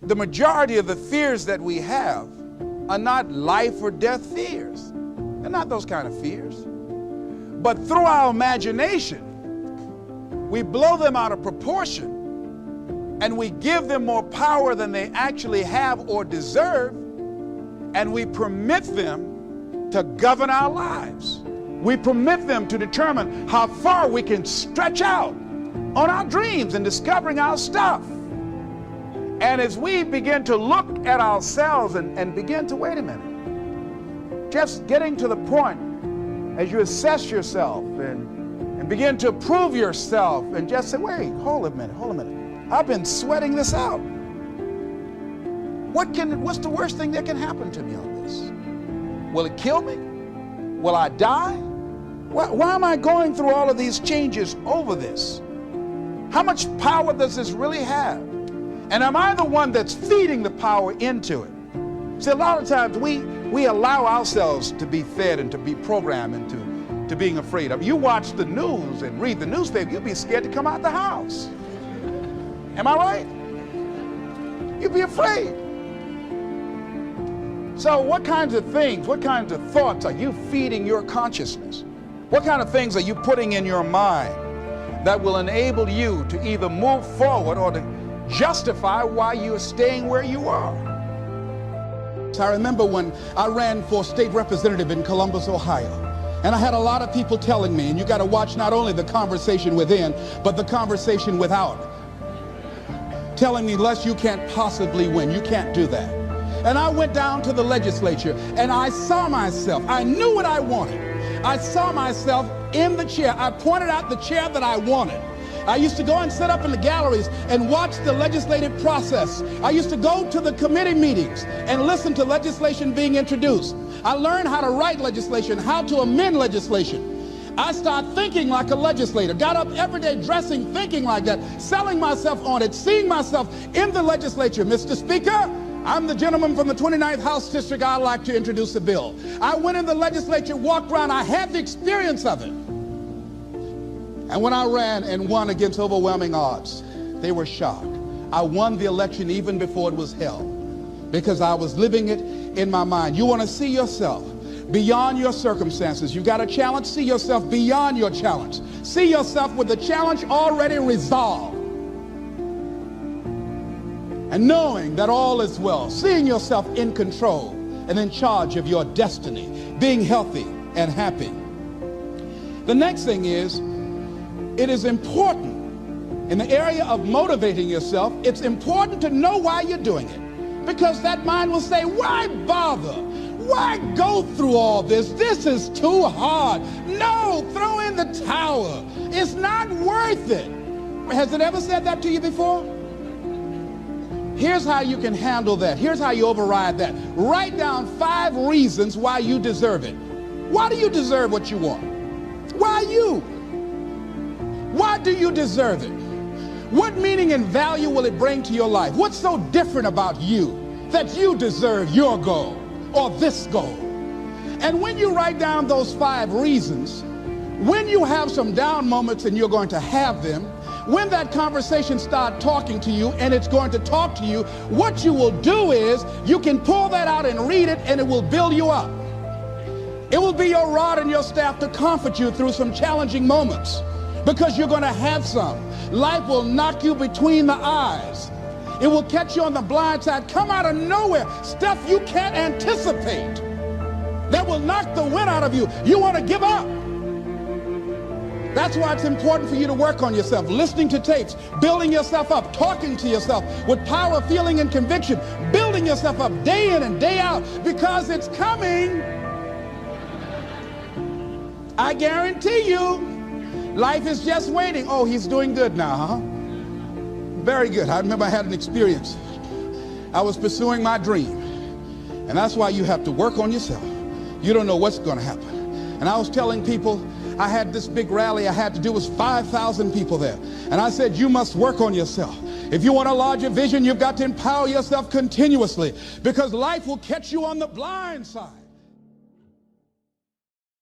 the majority of the fears that we have are not life or death fears. They're not those kind of fears. But through our imagination, we blow them out of proportion and we give them more power than they actually have or deserve, and we permit them to govern our lives. We permit them to determine how far we can stretch out on our dreams and discovering our stuff. And as we begin to look at ourselves and begin to, wait a minute, just getting to the point as you assess yourself and begin to prove yourself and just say, wait, hold a minute. I've been sweating this out. What's the worst thing that can happen to me on this? Will it kill me? Will I die? Why am I going through all of these changes over this? How much power does this really have? And am I the one that's feeding the power into it? See, a lot of times we allow ourselves to be fed and to be programmed into being afraid. I mean, you watch the news and read the newspaper, you'll be scared to come out the house. Am I right? You'd be afraid. So what kinds of things, what kinds of thoughts are you feeding your consciousness? What kind of things are you putting in your mind that will enable you to either move forward or to justify why you're staying where you are? So I remember when I ran for state representative in Columbus, Ohio, and I had a lot of people telling me, and you got to watch not only the conversation within, but the conversation without, telling me, Les, you can't possibly win. You can't do that. And I went down to the legislature and I saw myself. I knew what I wanted. I saw myself in the chair. I pointed out the chair that I wanted. I used to go and sit up in the galleries and watch the legislative process. I used to go to the committee meetings and listen to legislation being introduced. I learned how to write legislation, how to amend legislation. I started thinking like a legislator, got up every day dressing, thinking like that, selling myself on it, seeing myself in the legislature. Mr. Speaker, I'm the gentleman from the 29th House District. I'd like to introduce a bill. I went in the legislature, walked around. I had the experience of it. And when I ran and won against overwhelming odds, they were shocked. I won the election even before it was held because I was living it in my mind. You want to see yourself beyond your circumstances. You got a challenge, see yourself beyond your challenge. See yourself with the challenge already resolved. And knowing that all is well, seeing yourself in control and in charge of your destiny, being healthy and happy. The next thing is, it is important in the area of motivating yourself, it's important to know why you're doing it. Because that mind will say, why bother? Why go through all this? This is too hard. No, throw in the towel. It's not worth it. Has it ever said that to you before? Here's how you can handle that. Here's how you override that. Write down 5 reasons why you deserve it. Why do you deserve what you want? Why you? Why do you deserve it? What meaning and value will it bring to your life? What's so different about you that you deserve your goal or this goal? And when you write down those 5 reasons, when you have some down moments, and you're going to have them, when that conversation starts talking to you, and it's going to talk to you, what you will do is you can pull that out and read it, and it will build you up. It will be your rod and your staff to comfort you through some challenging moments, because you're going to have some. Life will knock you between the eyes. It will catch you on the blind side, come out of nowhere, stuff you can't anticipate that will knock the wind out of you. You want to give up. That's why it's important for you to work on yourself, listening to tapes, building yourself up, talking to yourself with power, feeling, and conviction, building yourself up day in and day out, because it's coming. I guarantee you, life is just waiting. Oh, he's doing good now, huh? Very good. I remember I had an experience. I was pursuing my dream. And that's why you have to work on yourself. You don't know what's going to happen. And I was telling people, I had this big rally I had to do. It was 5,000 people there. And I said, you must work on yourself. If you want a larger vision, you've got to empower yourself continuously, because life will catch you on the blind side.